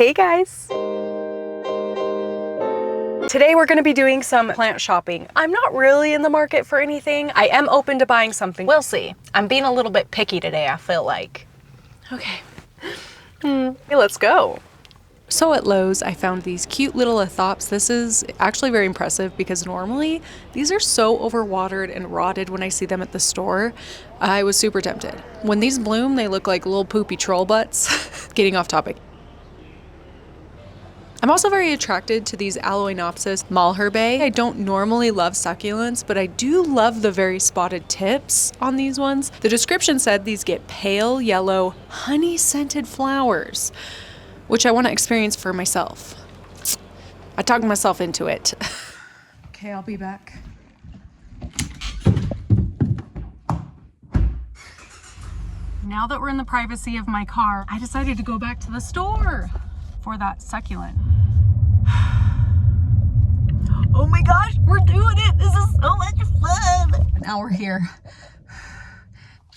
Hey guys! Today we're going to be doing some plant shopping. I'm not really in the market for anything. I am open to buying something. We'll see. I'm being a little bit picky today, I feel like. Okay. Let's go. So at Lowe's, I found these cute little lithops. This is actually very impressive because normally these are so overwatered and rotted when I see them at the store. I was super tempted. When these bloom, they look like little poopy troll butts. Getting off topic. I'm also very attracted to these Aloinopsis malherbae. I don't normally love succulents, but I do love the very spotted tips on these ones. The description said these get pale yellow, honey-scented flowers, which I want to experience for myself. I talked myself into it. Okay, I'll be back. Now that we're in the privacy of my car, I decided to go back to the store for that succulent. Oh my gosh, we're doing it! This is so much fun! Now we're here.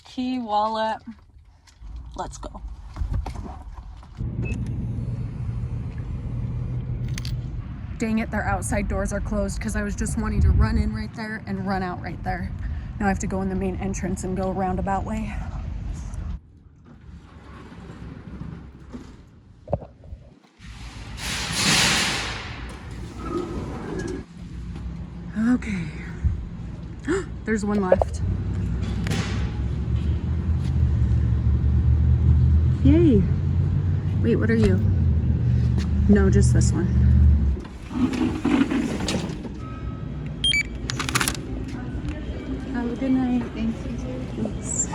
Key, wallet. Let's go. Dang it, their outside doors are closed because I was just wanting to run in right there and run out right there. Now I have to go in the main entrance and go a roundabout way. Okay. There's one left. Yay. Wait, what are you? No, just this one. Have a good night. Thanks. Thanks.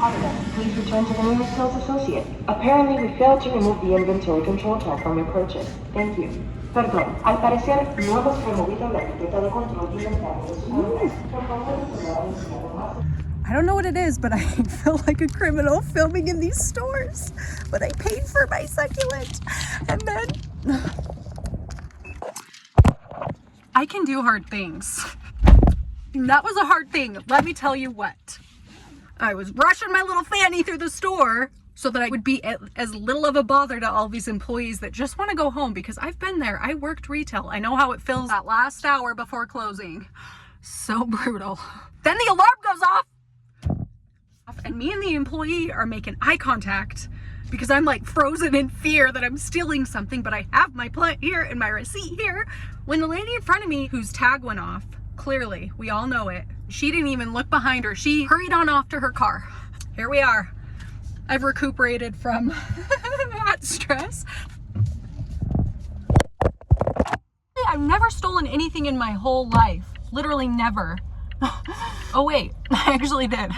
Please return to the nearest sales associate. Apparently, we failed to remove the inventory control tag from your purchase. Thank you. Perdón, al parecer no hemos removido la etiqueta de control de inventario. I don't know what it is, but I feel like a criminal filming in these stores. But I paid for my succulent. And then I can do hard things. That was a hard thing. Let me tell you what. I was rushing my little fanny through the store so that I would be as little of a bother to all these employees that just want to go home, because I've been there. I worked retail. I know how it feels that last hour before closing. So brutal. Then the alarm goes off and me and the employee are making eye contact because I'm like frozen in fear that I'm stealing something, but I have my plant here and my receipt here. When the lady in front of me, whose tag went off, clearly, we all know it, she didn't even look behind her. She hurried on off to her car. Here we are. I've recuperated from that stress. I've never stolen anything in my whole life. Literally never. Oh wait, I actually did.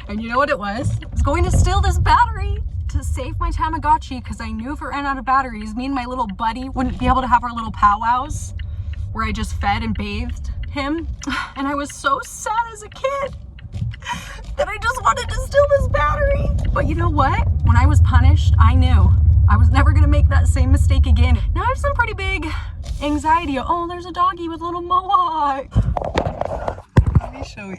And you know what it was? I was going to steal this battery to save my Tamagotchi because I knew if it ran out of batteries, me and my little buddy wouldn't be able to have our little powwows where I just fed and bathed him. And I was so sad as a kid that I just wanted to steal this battery. But you know what? When I was punished, I knew I was never gonna make that same mistake again. Now I have some pretty big anxiety. Oh, there's a doggy with a little mohawk. Let me show you.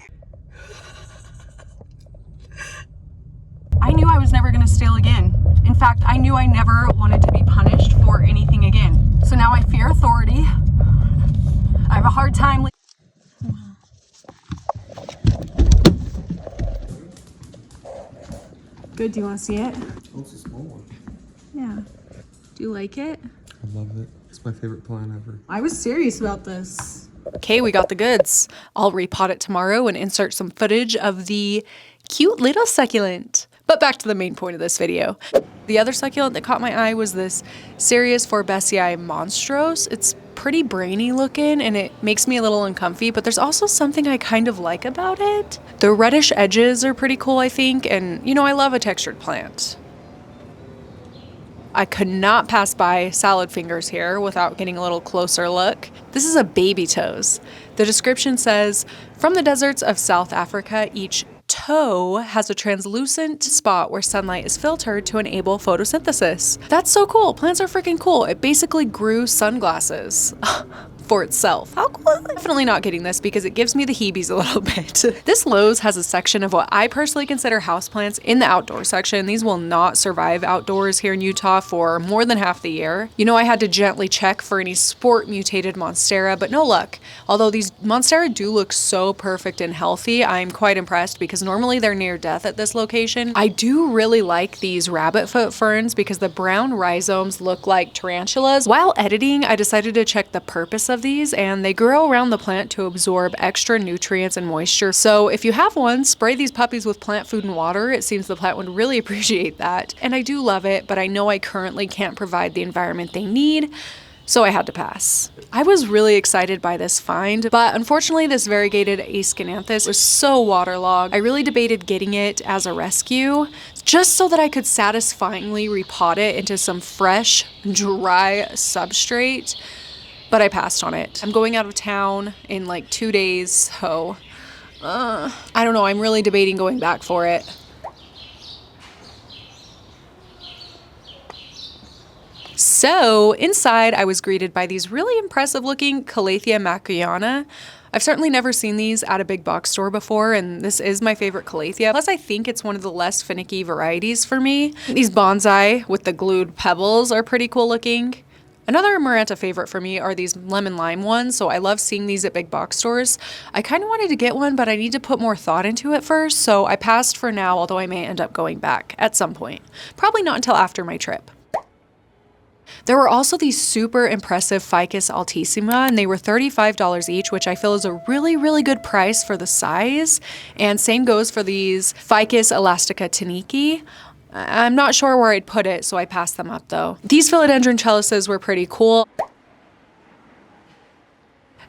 I knew I was never gonna steal again. In fact, I knew I never wanted to be punished for anything again. So now I fear authority. I have a hard time. Good, do you want to see it? Oh, it's a small one. Yeah. Do you like it? I love it. It's my favorite plant ever. I was serious about this. Okay, we got the goods. I'll repot it tomorrow and insert some footage of the cute little succulent. But back to the main point of this video. The other succulent that caught my eye was this Cereus Forbesii Monstros. It's pretty brainy looking and it makes me a little uncomfy, but there's also something I kind of like about it. The reddish edges are pretty cool, I think, and you know, I love a textured plant. I could not pass by salad fingers here without getting a little closer look. This is a baby toes. The description says, from the deserts of South Africa, each toe has a translucent spot where sunlight is filtered to enable photosynthesis. That's so cool. Plants are freaking cool. It basically grew sunglasses. for itself. How cool is it? Definitely not getting this because it gives me the heebies a little bit. This Lowe's has a section of what I personally consider houseplants in the outdoor section. These will not survive outdoors here in Utah for more than half the year. You know, I had to gently check for any sport mutated monstera, but no luck. Although these monstera do look so perfect and healthy, I'm quite impressed because normally they're near death at this location. I do really like these rabbit foot ferns because the brown rhizomes look like tarantulas. While editing, I decided to check the purpose of these, and they grow around the plant to absorb extra nutrients and moisture. So if you have one, spray these puppies with plant food and water. It seems the plant would really appreciate that. And I do love it, but I know I currently can't provide the environment they need, so I had to pass. I was really excited by this find, but unfortunately this variegated Aescunanthus was so waterlogged. I really debated getting it as a rescue, just so that I could satisfyingly repot it into some fresh, dry substrate, but I passed on it. I'm going out of town in like 2 days, so I don't know, I'm really debating going back for it. So inside I was greeted by these really impressive looking Calathea macuyana. I've certainly never seen these at a big box store before, and this is my favorite Calathea. Plus I think it's one of the less finicky varieties for me. These bonsai with the glued pebbles are pretty cool looking. Another Maranta favorite for me are these lemon lime ones, so I love seeing these at big box stores. I kind of wanted to get one, but I need to put more thought into it first, so I passed for now, although I may end up going back at some point. Probably not until after my trip. There were also these super impressive Ficus altissima, and they were $35 each, which I feel is a really, really good price for the size. And same goes for these Ficus elastica taniki. I'm not sure where I'd put it, so I passed them up though. These philodendron trellises were pretty cool.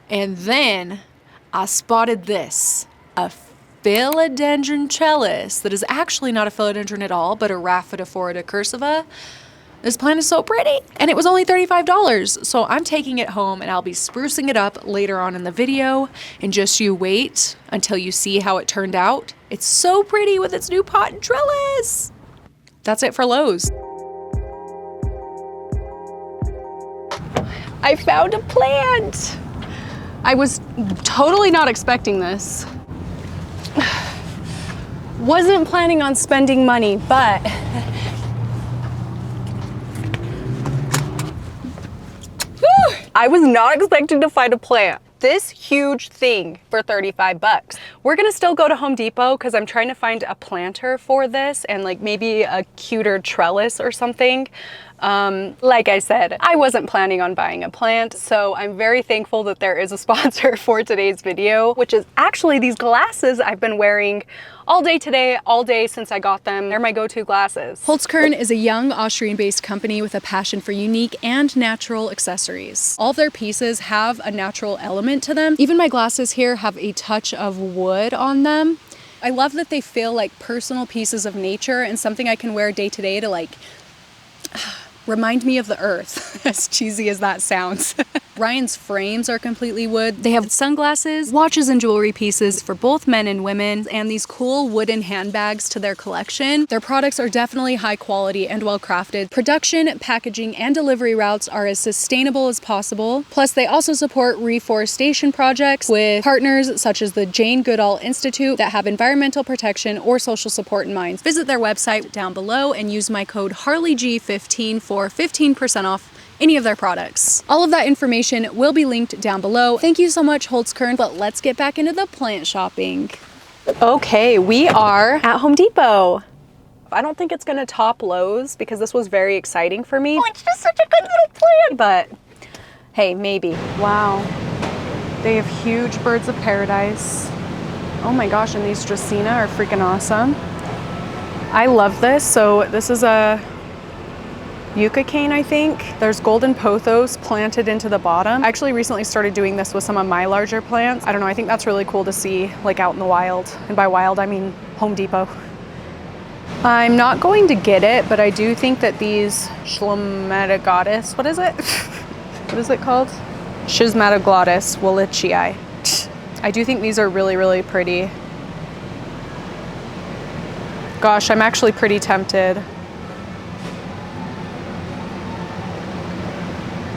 And then I spotted this, a philodendron trellis that is actually not a philodendron at all, but a Rhaphidophorida cursiva. This plant is so pretty, and it was only $35, so I'm taking it home and I'll be sprucing it up later on in the video, and just you wait until you see how it turned out. It's so pretty with its new pot and trellis. That's it for Lowe's. I found a plant. I was totally not expecting this. Wasn't planning on spending money, but I was not expecting to find a plant this huge thing for 35 bucks. We're gonna still go to Home Depot because I'm trying to find a planter for this and like maybe a cuter trellis or something. Like I said, I wasn't planning on buying a plant, so I'm very thankful that there is a sponsor for today's video, which is actually these glasses I've been wearing all day today, all day since I got them. They're my go-to glasses. Holzkern is a young Austrian-based company with a passion for unique and natural accessories. All of their pieces have a natural element to them. Even my glasses here have a touch of wood on them. I love that they feel like personal pieces of nature and something I can wear day to day to like remind me of the earth, as cheesy as that sounds. Ryan's frames are completely wood. They have sunglasses, watches, and jewelry pieces for both men and women, and these cool wooden handbags to their collection. Their products are definitely high quality and well crafted. Production, packaging, and delivery routes are as sustainable as possible. Plus, they also support reforestation projects with partners such as the Jane Goodall Institute that have environmental protection or social support in mind. Visit their website down below and use my code HarleyG15 for 15% off any of their products. All of that information will be linked down below. Thank you so much, Holzkern, but let's get back into the plant shopping. Okay, we are at Home Depot. I don't think it's gonna top Lowe's because this was very exciting for me. Oh, it's just such a good little plant, but hey, maybe. Wow, they have huge birds of paradise. Oh my gosh, and these Dracaena are freaking awesome. I love this. So this is a yucca cane, I think. There's golden pothos planted into the bottom. I actually recently started doing this with some of my larger plants. I don't know, I think that's really cool to see like out in the wild. And by wild, I mean Home Depot. I'm not going to get it, but I do think that these Schlumatoglottis, what is it? What is it called? Schismatoglottis willichii. I do think these are really, really pretty. Gosh, I'm actually pretty tempted.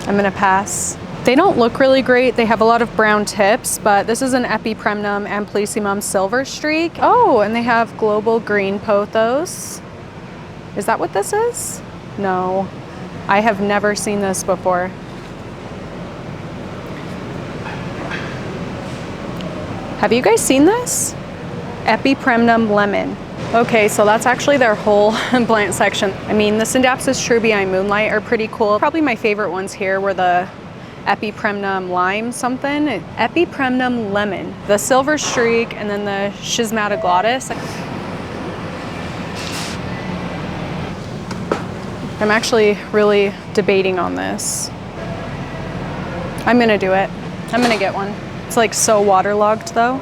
I'm gonna pass. They don't look really great. They have a lot of brown tips, but this is an Epipremnum amplissimum silver streak. Oh, and they have global green pothos. Is that what this is? No, I have never seen this before. Have you guys seen this? Epipremnum lemon. Okay, so that's actually their whole plant section. I mean, the Syndapsis trubii moonlight are pretty cool. Probably my favorite ones here were the Epipremnum lime something, Epipremnum lemon, the silver streak, and then the schismatoglottis. I'm actually really debating on this. I'm gonna do it. I'm gonna get one. It's like so waterlogged though.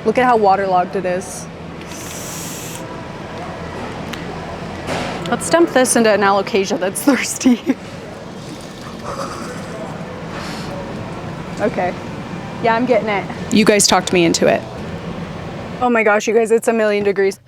Look at how waterlogged it is. Let's dump this into an alocasia that's thirsty. Okay. Yeah, I'm getting it. You guys talked me into it. Oh my gosh, you guys, it's a million degrees.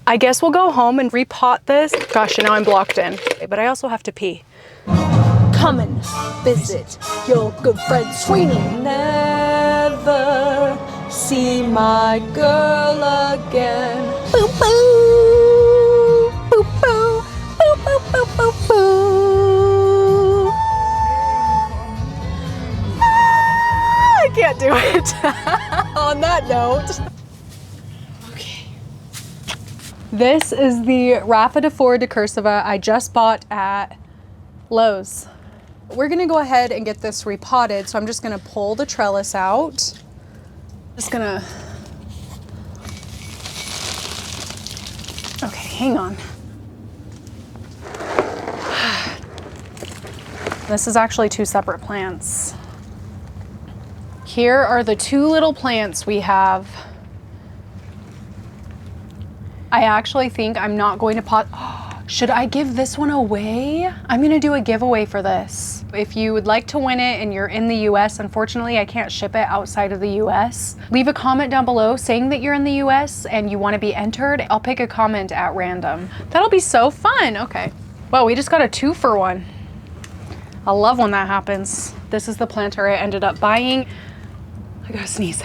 I guess we'll go home and repot this. Gosh, now I'm blocked in. But I also have to pee. Come and visit your good friend Sweeney. Never see my girl again. Boo boo, boo boo, boo boo boo boo boo. I can't do it. On that note. Okay. This is the Rhaphidophora decursiva I just bought at Lowe's. We're gonna go ahead and get this repotted, so I'm just gonna pull the trellis out. Just gonna, okay, hang on. This is actually two separate plants. Here are the two little plants we have. I actually think I'm not going to pot. Should I give this one away? I'm gonna do a giveaway for this. If you would like to win it and you're in the US, unfortunately I can't ship it outside of the US. Leave a comment down below saying that you're in the US and you wanna be entered. I'll pick a comment at random. That'll be so fun, okay. Well, we just got a 2-for-1. I love when that happens. This is the planter I ended up buying. I gotta sneeze.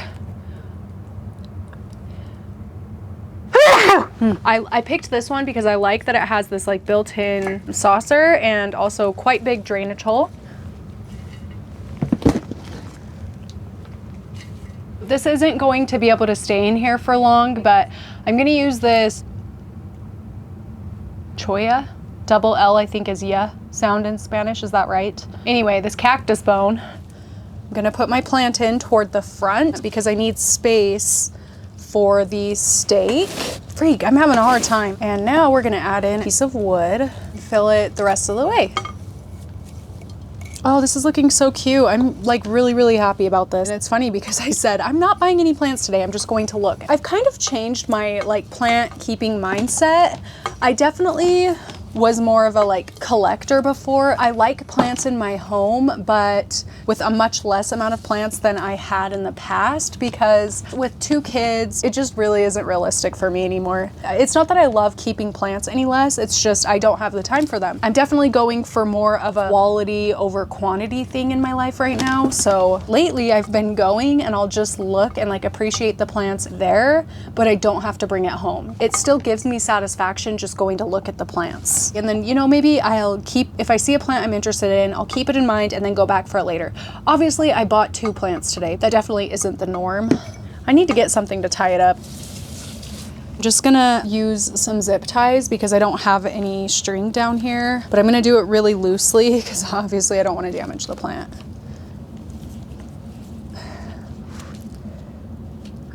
I picked this one because I like that it has this like built-in saucer and also quite big drainage hole. This isn't going to be able to stay in here for long, but I'm gonna use this choya, double L I think is ya sound in Spanish, is that right? Anyway, this cactus bone, I'm gonna put my plant in toward the front because I need space for the stake. Freak, I'm having a hard time. And now we're gonna add in a piece of wood and fill it the rest of the way. Oh, this is looking so cute. I'm like really, really happy about this. And it's funny because I said, I'm not buying any plants today. I'm just going to look. I've kind of changed my like plant keeping mindset. I definitely was more of a like collector before. I like plants in my home, but with a much less amount of plants than I had in the past, because with 2 kids, it just really isn't realistic for me anymore. It's not that I love keeping plants any less, it's just I don't have the time for them. I'm definitely going for more of a quality over quantity thing in my life right now. So lately I've been going and I'll just look and like appreciate the plants there, but I don't have to bring it home. It still gives me satisfaction just going to look at the plants. And then, you know, maybe I'll keep, if I see a plant I'm interested in, I'll keep it in mind and then go back for it later. Obviously, I bought 2 plants today. That definitely isn't the norm. I need to get something to tie it up. I'm just gonna use some zip ties because I don't have any string down here, but I'm gonna do it really loosely because obviously I don't want to damage the plant.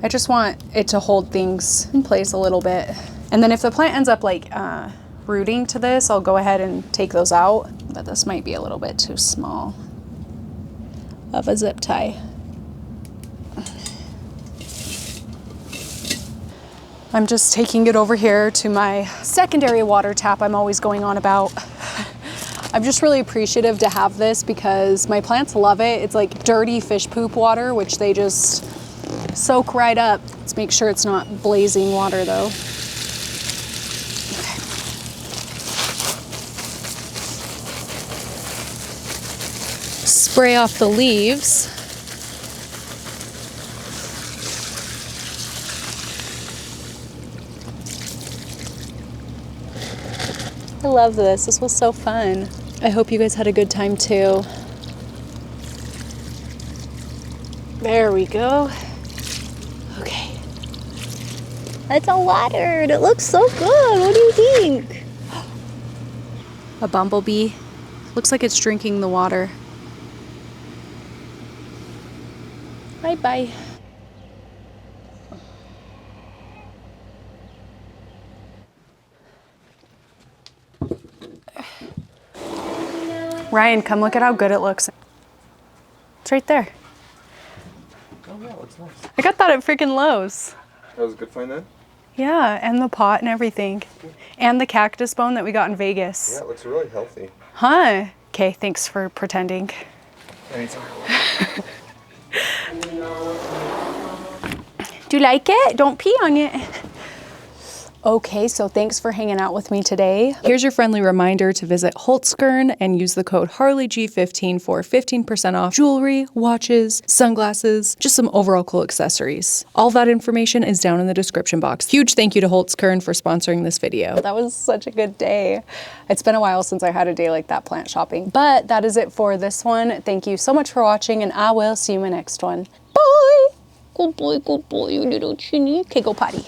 I just want it to hold things in place a little bit. And then if the plant ends up like rooting to this, I'll go ahead and take those out, but this might be a little bit too small of a zip tie. I'm just taking it over here to my secondary water tap I'm always going on about. I'm just really appreciative to have this because my plants love it. It's like dirty fish poop water, which they just soak right up. Let's make sure it's not blazing water though. spray off the leaves. I love this. This was so fun. I hope you guys had a good time too. There we go. Okay. It's all watered. It looks so good. What do you think? A bumblebee. Looks like it's drinking the water. Bye-bye. Ryan, come look at how good it looks. It's right there. Oh yeah, it looks nice. I got that at freaking Lowe's. That was a good find then? Yeah, and the pot and everything. And the cactus bone that we got in Vegas. Yeah, it looks really healthy. Huh? Okay, thanks for pretending. Anytime. Do you like it? Don't pee on it. Okay, so thanks for hanging out with me today. Here's your friendly reminder to visit Holtzkern and use the code HarleyG15 for 15% off jewelry, watches, sunglasses, just some overall cool accessories. All that information is down in the description box. Huge thank you to Holtzkern for sponsoring this video. That was such a good day. It's been a while since I had a day like that plant shopping, but that is it for this one. Thank you so much for watching, and I will see you in my next one. Bye! Good boy, you little chinny. Okay, go potty.